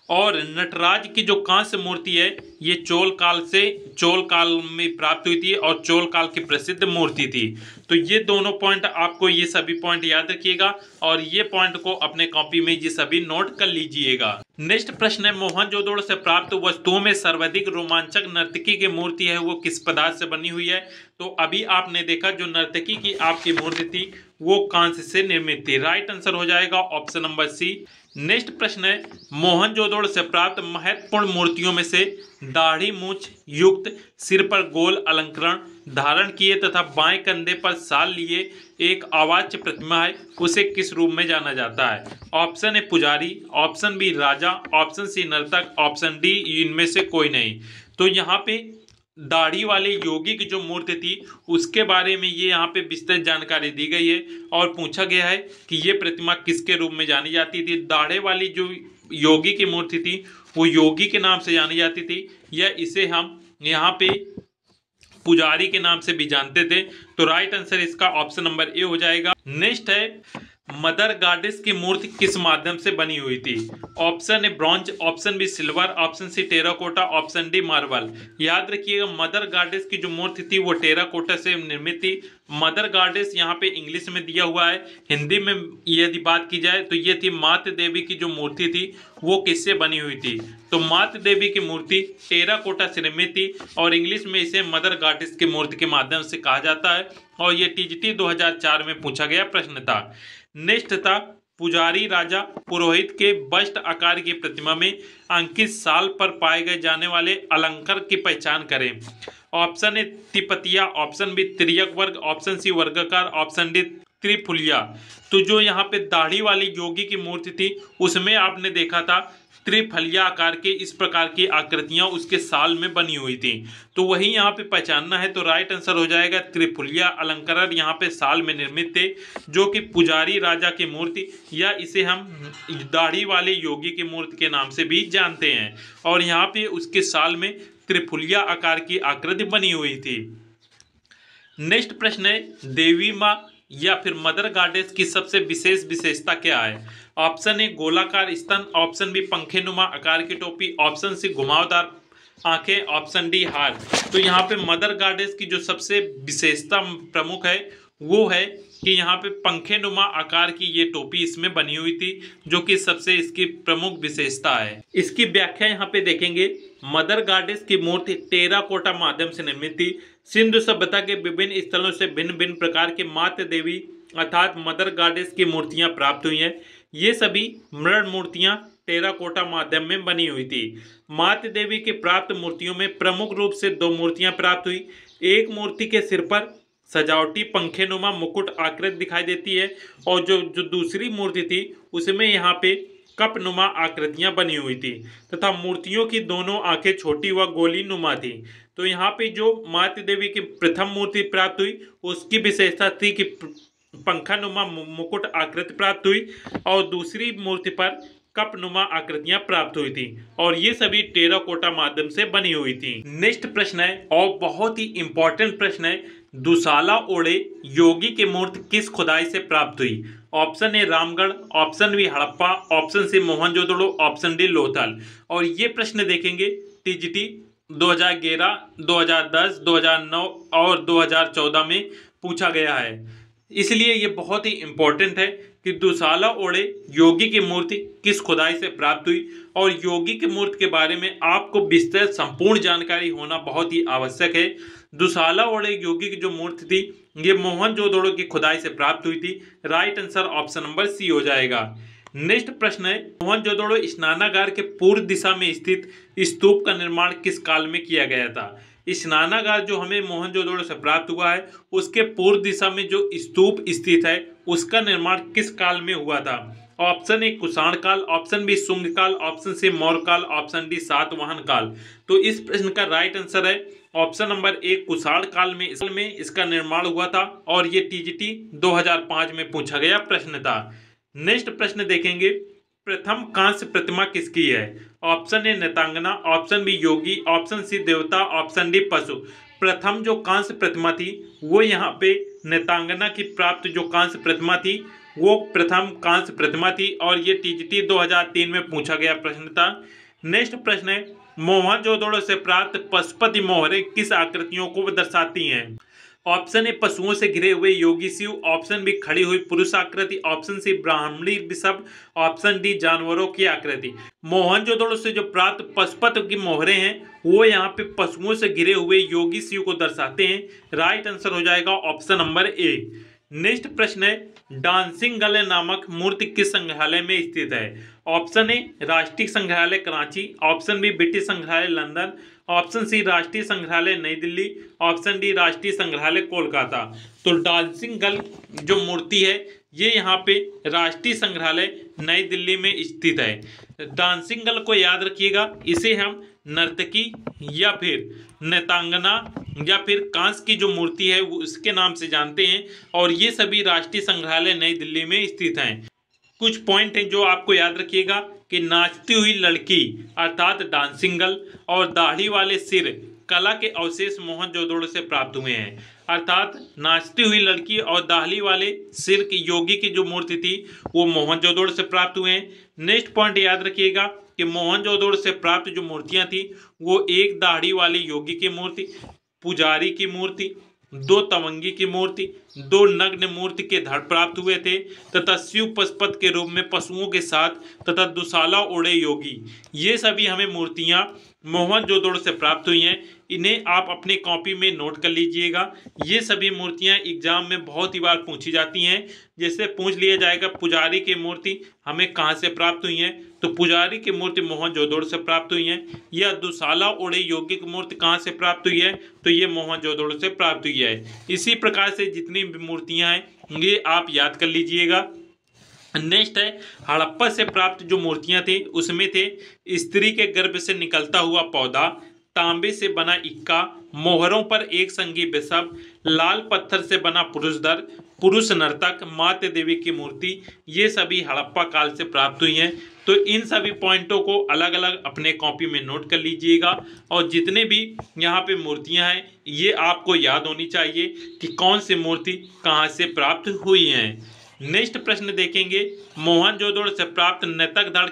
और नटराज की जो कांस्य मूर्ति है ये चोल काल में प्राप्त हुई थी और चोल काल की प्रसिद्ध मूर्ति थी। तो ये दोनों पॉइंट आपको, ये सभी पॉइंट याद रखिएगा और ये पॉइंट को अपने कॉपी में ये सभी नोट कर लीजिएगा। नेक्स्ट प्रश्न है, मोहनजोदड़ो से प्राप्त वस्तुओं में सर्वाधिक रोमांचक नर्तकी की मूर्ति है वो किस पदार्थ से बनी हुई है? तो अभी आपने देखा जो नर्तकी की आपकी मूर्ति थी वो कांस्य से निर्मित थी। राइट आंसर हो जाएगा ऑप्शन नंबर सी। नेक्स्ट प्रश्न है, मोहनजोदड़ो से प्राप्त महत्वपूर्ण मूर्तियों में से दाढ़ी मूछ युक्त, सिर पर गोल अलंकरण धारण किए तथा बाएं कंधे पर साल लिए एक आवाज्य प्रतिमा है, उसे किस रूप में जाना जाता है? ऑप्शन ए पुजारी, ऑप्शन बी राजा, ऑप्शन सी नर्तक, ऑप्शन डी इनमें से कोई नहीं। तो यहाँ पे दाढ़ी वाले योगी की जो मूर्ति थी उसके बारे में ये यहाँ पे विस्तृत जानकारी दी गई है और पूछा गया है कि ये प्रतिमा किसके रूप में जानी जाती थी। दाढ़े वाली जो योगी की मूर्ति थी वो योगी के नाम से जानी जाती थी या इसे हम यहाँ पे पुजारी के नाम से भी जानते थे। तो राइट आंसर इसका ऑप्शन नंबर ए हो जाएगा। नेक्स्ट है, मदर गॉडेस की मूर्ति किस माध्यम से बनी हुई थी? Option A bronze, option B silver, option C terracotta, option D marble. याद रखिएगा मदर गॉडेस की जो मूर्ति थी वो टेराकोटा से निर्मित थी। मदर गॉडेस यहाँ पे इंग्लिश में दिया हुआ है, हिंदी में यदि बात की जाए तो ये थी मातृ देवी की जो मूर्ति थी वो किससे बनी हुई थी? तो मातृ देवी की मूर्ति टेराकोटा से निर्मित थी और इंग्लिश में इसे मदर गॉडेस की मूर्ति के माध्यम से कहा जाता है और ये टीजीटी 2004 में पूछा गया प्रश्न था। नेक्स्ट था, पुजारी राजा पुरोहित के बस्ट आकार की प्रतिमा में अंकित साल पर पाए गए जाने वाले अलंकार की पहचान करें। ऑप्शन ए तिपतिया, ऑप्शन बी तिर्यक वर्ग, ऑप्शन सी वर्गाकार, ऑप्शन डी त्रिफुलिया। तो जो यहाँ पे दाढ़ी वाली योगी की मूर्ति थी उसमें आपने देखा था त्रिफलिया आकार के इस प्रकार की आकृतियां उसके साल में बनी हुई थी। तो वही यहाँ पे पहचानना है। तो राइट आंसर हो जाएगा त्रिफुलिया अलंकार यहाँ पे साल में निर्मित थे जो कि पुजारी राजा की मूर्ति या इसे हम दाढ़ी वाले योगी की मूर्ति के नाम से भी जानते हैं और यहाँ पे उसके साल में त्रिफुलिया आकार की आकृति बनी हुई थी। नेक्स्ट प्रश्न है, देवी माँ या फिर मदर गॉडेस की सबसे विशेष विशेषता क्या है? ऑप्शन ए गोलाकार स्तन, ऑप्शन बी पंखेनुमा आकार की टोपी, ऑप्शन सी घुमावदार आंखें, ऑप्शन डी हार। तो यहाँ पे मदर गॉडेस की जो सबसे विशेषता प्रमुख है वो है कि यहाँ पे पंखेनुमा आकार की ये टोपी इसमें बनी हुई थी जो कि सबसे इसकी प्रमुख विशेषता है। इसकी व्याख्या यहाँ पे देखेंगे, मदर गॉडेस की मूर्ति टेराकोटा माध्यम से निर्मित थी। सिंधु सभ्यता के विभिन्न स्थलों से भिन्न भिन्न प्रकार के मातृ देवी अर्थात मदर गॉडेस की मूर्तियां प्राप्त हुई हैं। ये सभी मृण मूर्तियां टेराकोटा माध्यम में बनी हुई थी। मातृ देवी के प्राप्त मूर्तियों में प्रमुख रूप से दो मूर्तियां प्राप्त हुई। एक मूर्ति के सिर पर सजावटी पंखेनुमा मुकुट आकृति दिखाई देती है और जो दूसरी मूर्ति थी उसमें यहाँ पे कपनुमा आकृतियां बनी हुई थी तथा मूर्तियों की दोनों आंखें छोटी व गोली नुमा थी। तो यहाँ पे जो मातृ देवी की प्रथम मूर्ति प्राप्त हुई उसकी विशेषता थी कि पंखानुमा मुकुट आकृति प्राप्त हुई और दूसरी मूर्ति पर कपनुमा आकृतियां प्राप्त हुई थी और ये सभी टेराकोटा माध्यम से बनी हुई थी। नेक्स्ट प्रश्न है और बहुत ही इंपॉर्टेंट प्रश्न है, दुसाला ओढ़े योगी की मूर्ति किस खुदाई से प्राप्त हुई? Option A Ramgarh, option B Harappa, option C Mohenjodaro, option D Lothal. और ये प्रश्न देखेंगे टीजीटी 2011, 2010, 2009 और 2014 में पूछा गया है, इसलिए ये बहुत ही इंपॉर्टेंट है कि दुसाला ओढ़े योगी की मूर्ति किस खुदाई से प्राप्त हुई और योगी की मूर्ति के बारे में आपको विस्तृत संपूर्ण जानकारी होना बहुत ही आवश्यक है। दुसाला ओढ़े योगी की जो मूर्ति थी ये मोहनजोदड़ो की खुदाई से प्राप्त हुई थी। Right answer option number C हो जाएगा। नेक्स्ट प्रश्न है, मोहनजोदड़ो स्नानागार के पूर्व दिशा में स्थित स्तूप का निर्माण किस काल में किया गया था? स्नानागार जो हमें मोहनजोदड़ो से प्राप्त हुआ है उसके पूर्व दिशा में जो स्तूप स्थित है उसका निर्माण किस काल में हुआ था? ऑप्शन ए कुषाण काल, ऑप्शन बी शुंग काल, ऑप्शन सी मौर्य काल, ऑप्शन डी सातवाहन काल। तो इस प्रश्न का राइट आंसर है ऑप्शन नंबर ए कुषाण काल में इसका निर्माण हुआ था और ये टीजीटी 2005 में पूछा गया प्रश्न था। नेक्स्ट प्रश्न देखेंगे, प्रथम कांस्य प्रतिमा किसकी है? ऑप्शन ए नेतांगना, ऑप्शन बी योगी, ऑप्शन सी देवता, ऑप्शन डी पशु। प्रथम जो कांस्य प्रतिमा थी वो यहाँ पे नेतांगना की प्राप्त जो कांस्य प्रतिमा थी वो प्रथम कांस्य प्रतिमा थी और ये टीजीटी 2003 में पूछा गया प्रश्न था। नेक्स्ट प्रश्न है, मोहनजोदड़ो से प्राप्त पशुपति मोहरें किस आकृतियों को दर्शाती हैं? ऑप्शन ए पशुओं से घिरे हुए योगी शिव, ऑप्शन बी खड़ी हुई पुरुष आकृति, ऑप्शन सी ब्राह्मणी वृषभ, ऑप्शन डी जानवरों की आकृति। मोहनजोदड़ो से जो प्राप्त पशुपति की मोहरें हैं वो यहाँ पे पशुओं से घिरे हुए योगी शिव को दर्शाते हैं। राइट आंसर हो जाएगा ऑप्शन नंबर ए। नेक्स्ट प्रश्न है, डांसिंग गर्ल नामक मूर्ति किस संग्रहालय में स्थित है? ऑप्शन ए राष्ट्रीय संग्रहालय कराची, ऑप्शन बी ब्रिटिश संग्रहालय लंदन, ऑप्शन सी राष्ट्रीय संग्रहालय नई दिल्ली, ऑप्शन डी राष्ट्रीय संग्रहालय कोलकाता। तो डांसिंग गर्ल जो मूर्ति है ये यहाँ पे राष्ट्रीय संग्रहालय नई दिल्ली में स्थित है। डांसिंग गर्ल को याद रखिएगा, इसे हम नर्तकी या फिर नृत्यांगना या फिर कांस की जो मूर्ति है वो उसके नाम से जानते हैं और ये सभी राष्ट्रीय संग्रहालय नई दिल्ली में स्थित हैं। कुछ पॉइंट हैं जो आपको याद रखिएगा कि नाचती हुई लड़की अर्थात डांसिंग गर्ल और दाढ़ी वाले सिर कला के अवशेष मोहनजोदड़ो से प्राप्त हुए हैं। अर्थात नाचती हुई लड़की और दाढ़ी वाले सिर की योगी की जो मूर्ति थी वो मोहनजोदड़ो से प्राप्त हुए हैं। नेक्स्ट पॉइंट याद रखिएगा कि मोहनजोदड़ो से प्राप्त जो मूर्तियां थी वो एक दाढ़ी वाले योगी की मूर्ति, पुजारी की मूर्ति, दो तवंगी की मूर्ति, दो नग्न मूर्ति के धड़ प्राप्त हुए थे तथा शिव पशुपत के रूप में पशुओं के साथ तथा दुशाला ओढ़े योगी, ये सभी हमें मूर्तियां मोहनजोदड़ो से प्राप्त हुई हैं। इन्हें आप अपनी कॉपी में नोट कर लीजिएगा। ये सभी मूर्तियां एग्जाम में बहुत ही बार पूछी जाती हैं। जैसे पूछ लिया जाएगा पुजारी की मूर्ति हमें कहाँ से प्राप्त हुई है, तो पुजारी की मूर्ति मोहनजोदड़ो से प्राप्त हुई है। या दुशाला ओढ़े योगी की मूर्ति कहाँ से प्राप्त हुई है, तो ये मोहनजोदड़ो से प्राप्त हुई है। इसी प्रकार से जितनी भी मूर्तियां हैं ये आप याद कर लीजिएगा। नेक्स्ट है, हड़प्पा से प्राप्त जो मूर्तियां थी उसमें थे स्त्री के गर्भ से निकलता हुआ पौधा, तांबे से बना इक्का, मोहरों पर एक संगी वृषभ, लाल पत्थर से बना पुरुषधर, पुरुष नर्तक, माते देवी की मूर्ति, ये सभी हड़प्पा काल से प्राप्त हुई हैं। तो इन सभी पॉइंटों को अलग अलग अपने कॉपी में नोट कर लीजिएगा और जितने भी यहाँ पे मूर्तियाँ हैं ये आपको याद होनी चाहिए कि कौन सी मूर्ति कहाँ से प्राप्त हुई हैं। नेक्स्ट प्रश्न देखेंगे, मोहनजोदड़ो से प्राप्त नर्तक धड़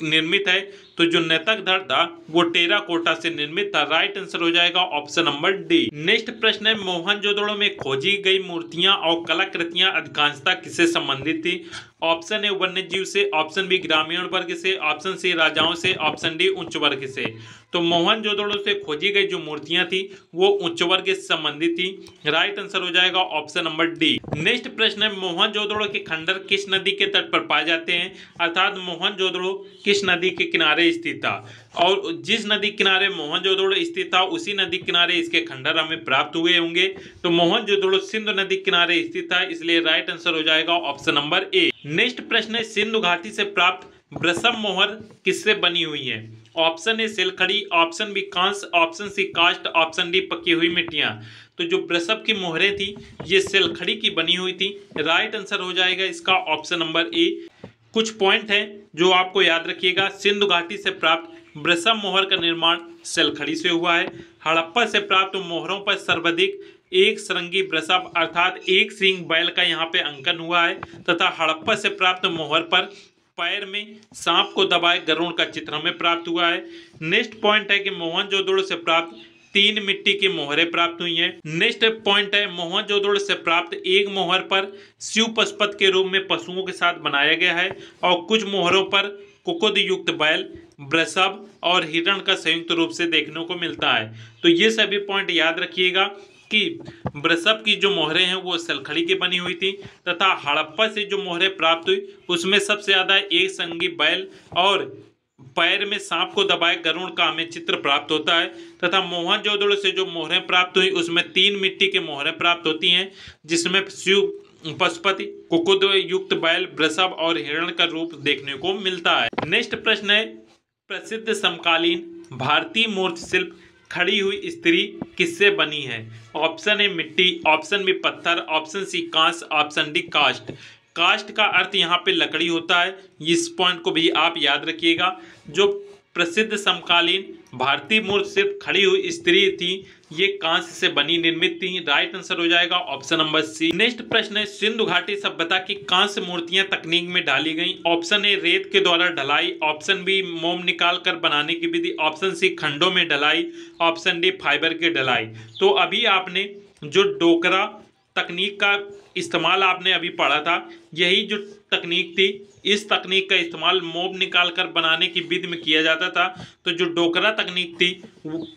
निर्मित है, तो जो नर्तक धड़ था वो टेराकोटा से निर्मित था। राइट आंसर हो जाएगा ऑप्शन नंबर डी। नेक्स्ट प्रश्न है, मोहनजोदड़ो में खोजी गई मूर्तियां और कलाकृतियां अधिकांशतः किससे संबंधित थी? ऑप्शन ए वन्य जीव से, ऑप्शन बी ग्रामीण वर्ग से, ऑप्शन सी राजाओं से, ऑप्शन डी उच्च वर्ग से। तो मोहनजोदड़ो से खोजी गई जो मूर्तियां थी वो उच्च वर्ग से संबंधित थी। राइट आंसर हो जाएगा ऑप्शन नंबर डी। नेक्स्ट प्रश्न है, मोहनजोदड़ो के खंडर किस नदी के तट पर पाए जाते हैं? अर्थात मोहनजोदड़ो किस नदी के किनारे स्थित था और जिस नदी किनारे मोहनजोदड़ो स्थित था उसी नदी किनारे इसके खंडर हमें प्राप्त हुए होंगे। तो मोहनजोदड़ो सिंधु नदी किनारे स्थित था, इसलिए राइट आंसर हो जाएगा ऑप्शन नंबर ए। नेक्स्ट प्रश्न है, सिंधु घाटी से प्राप्त वृषभ मोहर किससे बनी हुई है? ऑप्शन ए सिलखड़ी, ऑप्शन बी कांस, ऑप्शन सी कास्ट, ऑप्शन डी पकी हुई मिट्टियां। तो जो वृषभ की मोहरें थी ये सिलखड़ी की बनी हुई थी। राइट आंसर हो जाएगा इसका ऑप्शन नंबर ए। कुछ पॉइंट हैं जो आपको याद रखिएगा। सिंधु घाटी से प्राप्त वृषभ मोहर का निर्माण सिलखड़ी से हुआ है। हड़प्पा से प्राप्त मोहरों पर सर्वाधिक एक सरंगी वृषभ अर्थात एक सींग बैल का यहाँ पे अंकन हुआ है तथा हड़प्पा से प्राप्त मोहर पर पैर में सांप को दबाए गरुड़ का चित्र हमें प्राप्त हुआ है। नेक्स्ट पॉइंट है कि मोहनजोदड़ो से प्राप्त 3 मिट्टी की मोहरें प्राप्त हुई हैं। नेक्स्ट पॉइंट है, मोहनजोदड़ो से प्राप्त एक मोहर पर शिव पशुपत के रूप में पशुओं के साथ बनाया गया है और कुछ मोहरों पर कुकुद युक्त बैल, वृषभ और हिरण का संयुक्त रूप से देखने को मिलता है। तो ये सभी पॉइंट याद रखिएगा कि वृषभ की जो मोहरें हैं वो सिलखड़ी की बनी हुई थी तथा हड़प्पा से जो मोहरें प्राप्त हुई उसमें सबसे ज्यादा एक संगी बैल और पैर में सांप को दबाए गरुड़ का हमें चित्र प्राप्त होता है तथा मोहनजोदड़ो से जो मोहरें प्राप्त हुई उसमें 3 मिट्टी की मोहरें प्राप्त होती हैं जिसमें शिव पशुपति, कुकुद युक्त बैल, वृषभ और हिरण का रूप देखने को मिलता है। नेक्स्ट प्रश्न है, प्रसिद्ध समकालीन भारतीय मूर्ति शिल्प खड़ी हुई स्त्री किससे बनी है? ऑप्शन ए मिट्टी, ऑप्शन बी पत्थर, ऑप्शन सी कांस, ऑप्शन डी कास्ट। कास्ट का अर्थ यहाँ पे लकड़ी होता है, इस पॉइंट को भी आप याद रखिएगा। जो प्रसिद्ध समकालीन भारतीय मूर्ति सिर्फ खड़ी हुई स्त्री थी, ये कांस्य से बनी निर्मित थी। राइट आंसर हो जाएगा ऑप्शन नंबर सी। नेक्स्ट प्रश्न है, सिंधु घाटी सभ्यता की कांस्य मूर्तियां तकनीक में ढाली गई। ऑप्शन ए रेत के द्वारा ढलाई, ऑप्शन बी मोम निकाल कर बनाने की विधि, ऑप्शन सी खंडों में ढलाई, ऑप्शन डी फाइबर की ढलाई। तो अभी आपने जो डोकरा तकनीक का इस्तेमाल आपने अभी पढ़ा था, यही जो तकनीक थी, इस तकनीक का इस्तेमाल मोम निकाल कर बनाने की विधि में किया जाता था। तो जो डोकरा तकनीक थी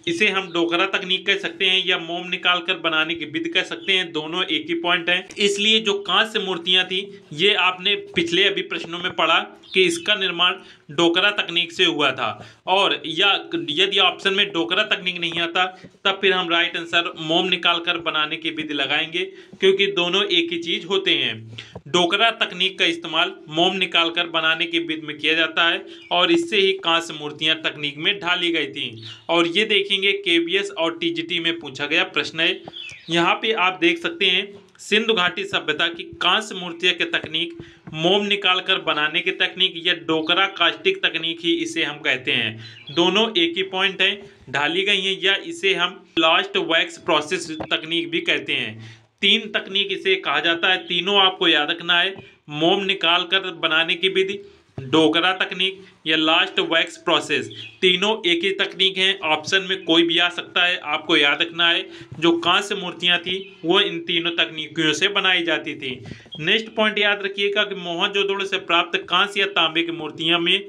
इसे हम डोकरा तकनीक कह सकते हैं या मोम निकाल कर बनाने की विधि कह सकते हैं, दोनों एक ही पॉइंट है। इसलिए जो कांस्य मूर्तियां थी ये आपने पिछले अभी प्रश्नों में पढ़ा कि इसका निर्माण डोकरा तकनीक से हुआ था। और या यदि ऑप्शन में डोकरा तकनीक नहीं आता तब फिर हम राइट आंसर मोम निकाल कर बनाने की विधि लगाएंगे, क्योंकि दोनों एक ही चीज होते हैं। डोकरा तकनीक का इस्तेमाल मोम निकाल कर बनाने की विधि में किया जाता है और इससे ही कांस्य मूर्तियां तकनीक में ढाली गई थी। और ये देखेंगे केवीएस और टीजीटी में पूछा गया प्रश्न है। यहाँ पे आप देख सकते हैं सिंधु घाटी सभ्यता की कांस्य मूर्तियां की तकनीक मोम निकाल कर बनाने की तकनीक या डोकरा कास्टिक तकनीक ही इसे हम कहते हैं। दोनों एक ही पॉइंट है, ढाली गई हैं, या इसे हम लास्ट वैक्स प्रोसेस तकनीक भी कहते हैं। तीन तकनीक इसे कहा जाता है, तीनों आपको याद रखना है। मोम निकाल कर बनाने की विधि, डोकरा तकनीक या लास्ट वैक्स प्रोसेस, तीनों एक ही तकनीक हैं। ऑप्शन में कोई भी आ सकता है, आपको याद रखना है जो कांस्य मूर्तियां थी वो इन तीनों तकनीकों से बनाई जाती थी। नेक्स्ट पॉइंट याद रखिएगा कि मोहनजोदड़ो से प्राप्त कांस्य या तांबे की मूर्तियां में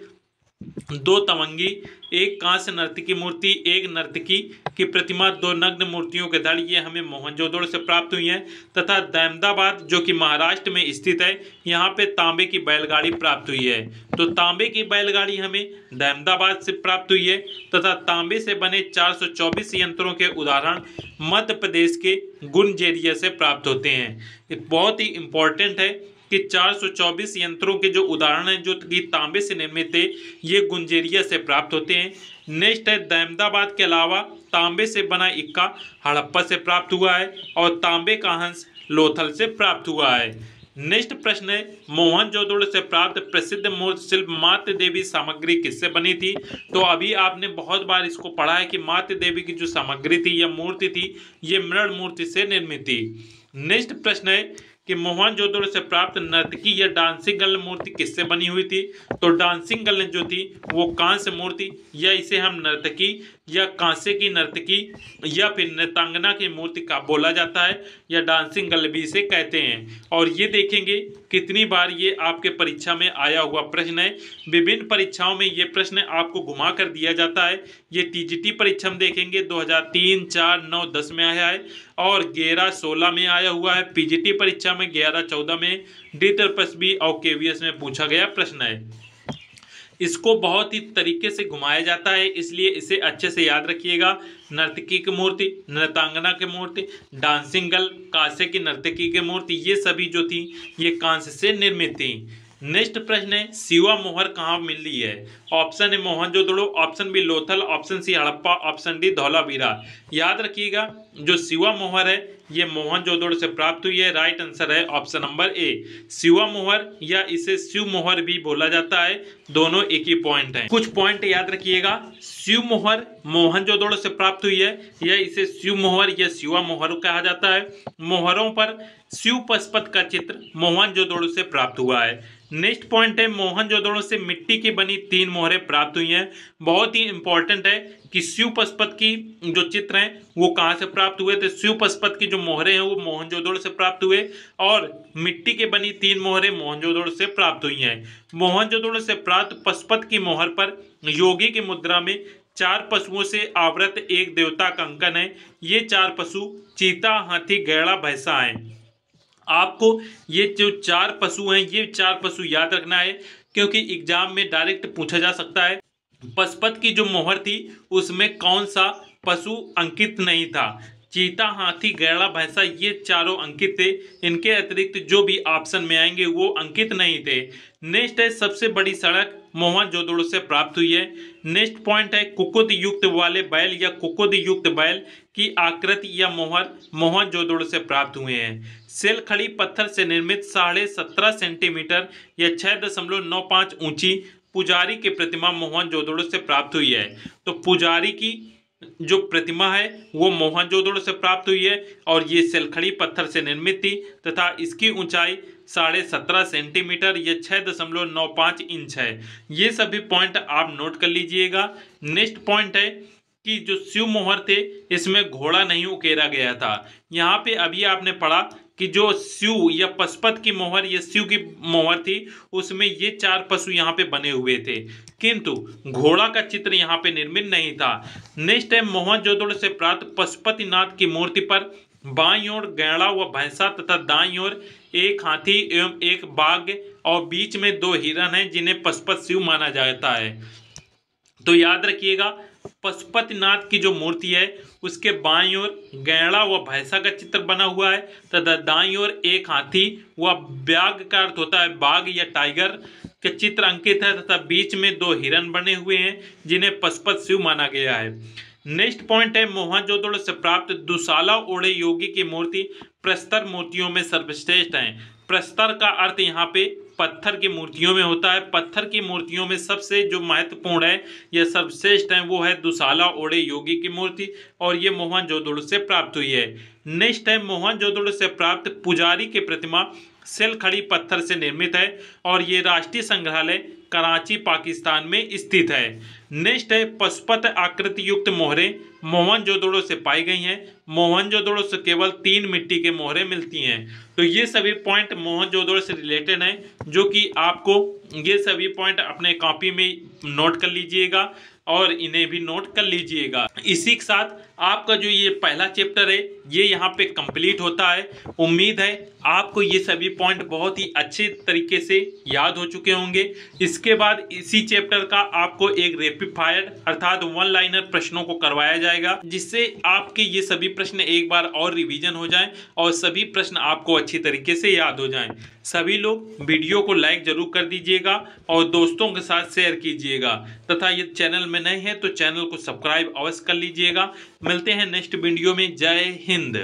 दो तवंगी, एक कांस्य नर्तकी मूर्ति, एक नर्तकी की प्रतिमा, दो नग्न मूर्तियों के धड़, ये हमें मोहनजोदड़ो से प्राप्त हुई हैं। तथा दहमदाबाद जो कि महाराष्ट्र में स्थित है, यहाँ पे तांबे की बैलगाड़ी प्राप्त हुई है। तो तांबे की बैलगाड़ी हमें दहमदाबाद से प्राप्त हुई है। तथा तांबे से बने 424 यंत्रों के उदाहरण मध्य प्रदेश के गुंजेरिया से प्राप्त होते हैं। ये बहुत ही इंपॉर्टेंट है कि 424 यंत्रों के जो उदाहरण हैं जो कि तांबे से निर्मित थे, ये गुंजेरिया से प्राप्त होते हैं। नेक्स्ट है दहमदाबाद के अलावा तांबे से बना इक्का हड़प्पा से प्राप्त हुआ है और तांबे का हंस लोथल से प्राप्त हुआ है। नेक्स्ट प्रश्न है, मोहनजोदड़ो से प्राप्त प्रसिद्ध मूर्ति शिल्प मातृ देवी सामग्री किससे बनी थी? तो अभी आपने बहुत बार इसको पढ़ा है कि मातृ देवी की जो सामग्री थी या मूर्ति थी ये मृण मूर्ति से निर्मित थी। नेक्स्ट प्रश्न है कि मोहनजोदड़ो से प्राप्त नर्तकी या डांसिंग गर्ल मूर्ति किससे बनी हुई थी? तो डांसिंग गर्ल जो थी वो कांस्य मूर्ति, या इसे हम नर्तकी या कांसे की नर्तकी या फिर नृत्यांगना की मूर्ति का बोला जाता है, या डांसिंग गर्ल भी इसे कहते हैं। और ये देखेंगे कितनी बार ये आपके परीक्षा में आया हुआ प्रश्न है। विभिन्न परीक्षाओं में ये प्रश्न आपको घुमा कर दिया जाता है। ये टीजीटी परीक्षा में देखेंगे 2003, 4, 9, 10 में आया है और 11, 16 में आया हुआ है। पीजीटी परीक्षा में 11, 14 में, DSSB और केवीएस में पूछा गया प्रश्न है। इसको बहुत ही तरीके से घुमाया जाता है, इसलिए इसे अच्छे से याद रखिएगा। नर्तकी की मूर्ति, नृत्यांगना की मूर्ति, डांसिंग गर्ल, कांसे की नर्तकी की मूर्ति, ये सभी जो थी ये कांस्य से निर्मित थी। नेक्स्ट प्रश्न है, सिवा मोहर कहाँ मिली है? ऑप्शन है Mohenjodaro, option B Lothal, option C Harappa, option D Dholavira. याद रखिएगा जो सिवा मोहर है ये मोहनजोदड़ो से प्राप्त हुई है। राइट आंसर है ऑप्शन नंबर ए, सिवा मोहर, या इसे शिव मोहर भी बोला जाता है। दोनों एक ही पॉइंट हैं। कुछ पॉइंट याद रखिएगा, शिव मोहर मोहनजोदड़ो से प्राप्त हुई है, या इसे शिव मोहर या शिवा मोहर कहा जाता है। मोहरों पर शिव पशुपति का चित्र मोहनजोदड़ो से प्राप्त हुआ है। नेक्स्ट पॉइंट है, मोहनजोदड़ो से मिट्टी की बनी 3 मोहरें प्राप्त हुई हैं। बहुत ही इंपॉर्टेंट है कि शिव पशुपति की जो चित्र हैं वो कहाँ से प्राप्त हुए थे? शिव पशुपति की जो मोहरें हैं वो मोहनजोदड़ो से प्राप्त हुए, और मिट्टी की बनी 3 मोहरें मोहनजोदड़ो से प्राप्त हुई हैं। मोहनजोदड़ो से प्राप्त पशुपति की मोहर पर योगी की मुद्रा में 4 पशुओं से आवृत एक देवता का अंकन है। ये 4 पशु चीता, हाथी, गैड़ा, भैंसा हैं। आपको ये जो 4 पशु हैं ये 4 पशु याद रखना है, क्योंकि एग्जाम में डायरेक्ट पूछा जा सकता है पशुपति की जो मोहर थी उसमें कौन सा पशु अंकित नहीं था। चीता, हाथी, गैड़ा, भैंसा ये चारों अंकित थे। इनके अतिरिक्त जो भी ऑप्शन में आएंगे वो अंकित नहीं थे। नेक्स्ट है, सबसे बड़ी सड़क मोहनजोदड़ो से प्राप्त हुई है। नेक्स्ट पॉइंट है, कुकुद युक्त वाले बैल या कुकुद युक्त बैल की आकृति या मोहर मोहनजोदड़ो से प्राप्त हुए हैं। सेलखड़ी पत्थर से निर्मित 17.5 सेंटीमीटर या 6.95 ऊंची पुजारी की प्रतिमा मोहनजोदड़ो से प्राप्त हुई है। तो पुजारी की जो प्रतिमा है वो मोहनजोदड़ो से प्राप्त हुई है और ये सिलखड़ी पत्थर से निर्मित थी तथा इसकी ऊंचाई 17.5 सेंटीमीटर या 6.95 इंच है। ये सभी पॉइंट आप नोट कर लीजिएगा। नेक्स्ट पॉइंट है कि जो शिव मोहर थे इसमें घोड़ा नहीं उकेरा गया था। यहाँ पे अभी आपने पढ़ा कि जो शिव या पशुपति की मोहर या शिव की मोहर थी उसमें ये 4 पशु यहाँ पे बने हुए थे, किंतु घोड़ा का चित्र यहाँ पे निर्मित नहीं था। नेक्स्ट है मोहनजोदड़ो से प्राप्त पशुपतिनाथ की मूर्ति पर बाईं ओर गैड़ा व भैंसा तथा दाईं ओर एक हाथी एवं एक बाघ और बीच में 2 हिरण हैं जिन्हें पशुपति शिव माना जाता है। तो याद रखिएगा पशुपतिनाथ की जो मूर्ति है उसके बाईं ओर गैड़ा व भैंसा का चित्र बना हुआ है तथा दाईं ओर एक हाथी व बाघ का अर्थ होता है बाघ या टाइगर के चित्र अंकित है तथा बीच में 2 हिरण बने हुए हैं जिन्हें पशुपति शिव माना गया है। नेक्स्ट पॉइंट है मोहनजोदड़ो से प्राप्त दुशाला ओढ़े योगी की मूर्ति प्रस्तर मूर्तियों में सर्वश्रेष्ठ है। प्रस्तर का अर्थ यहाँ पे पत्थर की मूर्तियों में होता है। पत्थर की मूर्तियों में सबसे जो महत्वपूर्ण है या सर्वश्रेष्ठ है वो है दुशाला ओढ़े योगी की मूर्ति और ये मोहनजोदड़ो से प्राप्त हुई है। नेक्स्ट है मोहनजोदड़ो से प्राप्त पुजारी की प्रतिमा सिलखड़ी पत्थर से निर्मित है और ये राष्ट्रीय संग्रहालय कराची पाकिस्तान में स्थित है। नेक्स्ट है पशुपति आकृति युक्त मोहरें मोहनजोदड़ो से पाई गई हैं। मोहनजोदड़ो से केवल 3 मिट्टी के मोहरें मिलती हैं। तो ये सभी पॉइंट मोहनजोदड़ो से रिलेटेड हैं जो कि आपको ये सभी पॉइंट अपने कॉपी में नोट कर लीजिएगा और इन्हें भी नोट कर लीजिएगा। इसी के साथ आपका जो ये पहला चैप्टर है ये यहाँ पे कंप्लीट होता है। उम्मीद है आपको ये सभी पॉइंट बहुत ही अच्छे तरीके से याद हो चुके होंगे। इसके बाद इसी चैप्टर का आपको एक रैपिड फायर अर्थात 1 लाइनर प्रश्नों को करवाया जाएगा जिससे आपके ये सभी प्रश्न एक बार और रिवीजन हो जाएं और सभी प्रश्न आपको अच्छी तरीके से याद हो जाएं। सभी लोग वीडियो को लाइक जरूर कर दीजिएगा और दोस्तों के साथ शेयर कीजिएगा तथा ये चैनल में नए हैं तो चैनल को सब्सक्राइब अवश्य कर लीजिएगा। मिलते हैं नेक्स्ट वीडियो में। जय हिंद।